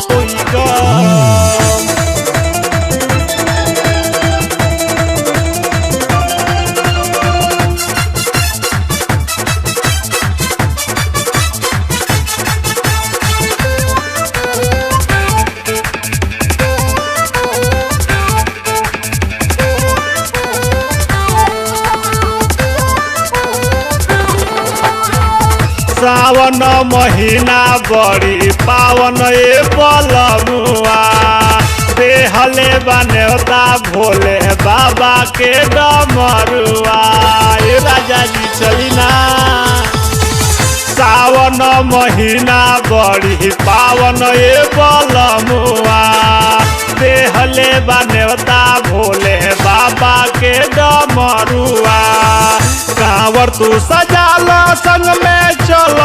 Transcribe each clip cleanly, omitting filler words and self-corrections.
होई ग। सावन महीना बड़ी पावन ए बलमुआ देहले बनेता भोले बाबा के डमरुआ। ए राजा जी चली ना। सावन महीना बड़ी पावन ए बलमुआ देहले बनेता भोले बाबा के डमरुआ। कांवर तू सजाल संग में चल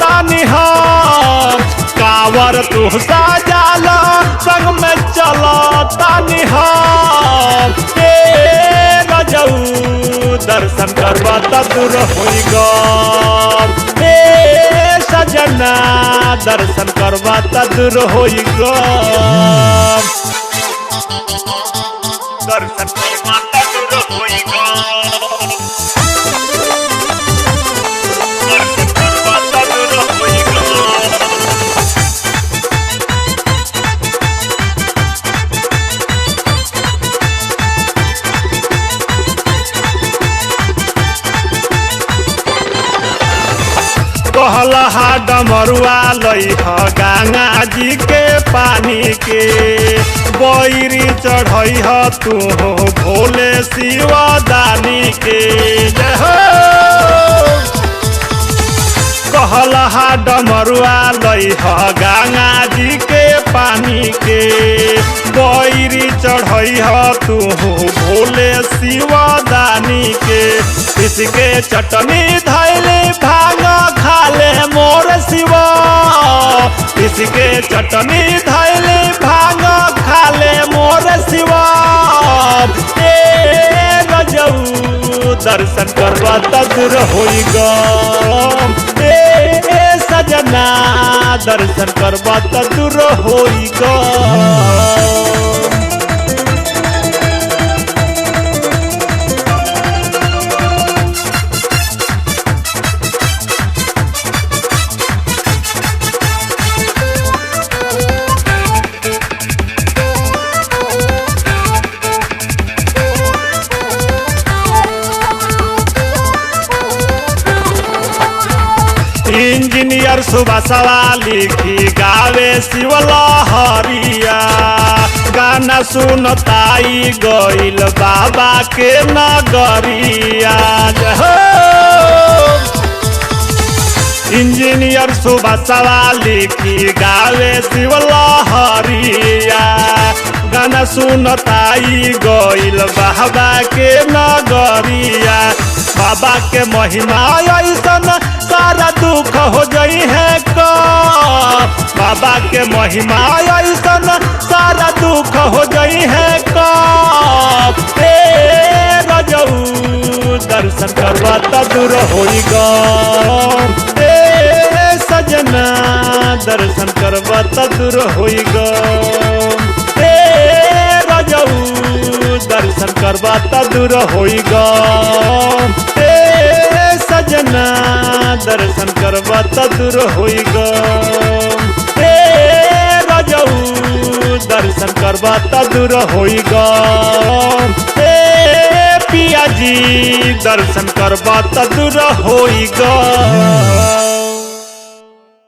तानी हम। कांवर तू सजाल संग में चल तानी हम। रजऊ दर्शन करवा दूर होई ग। सजना दर्शन करवा दूर होई ग। दर्शन करवा दूर होई ग। कहलहा डमरुआ लइह गंगा जी के पानी के बैरी चढ़ैह तू भोले शिवदानी के। कहलहा डमरुआ लइह गंगा जी के पानी के बैरी चढ़ैह तू भोले शिवदानी के। इसके चटनी धैले भांग खाले मोर शिवा। इसके चटनी धैले भांग खाले मोर शिवा। रजऊ दर्शन करवा दूर होई ग। सजना दर्शन करवा दूर होई ग। इंजीनियर सुबह लिखी गावे शिवलहरिया। गाना सुनताई गइल बाबा के नगरिया। इंजीनियर सुबह लिखी गावे शिवलहरिया। गाना सुनताई गइल बाबा के नगरिया। बाबा के महिमा ऐसन सारा दुख हो जाई है का। बाबा के महिमा ऐसन सारा दुख हो जाई है का। रजऊ दर्शन करवा दूर होई ग। सजना दर्शन करवा दूर होई ग। रजऊ दर्शन करवा दूर होई ग। सजना दर्शन करवा दूर होई ग। रजऊ दर्शन करवा दूर होई ग। पिया जी दर्शन करवा दूर होई ग।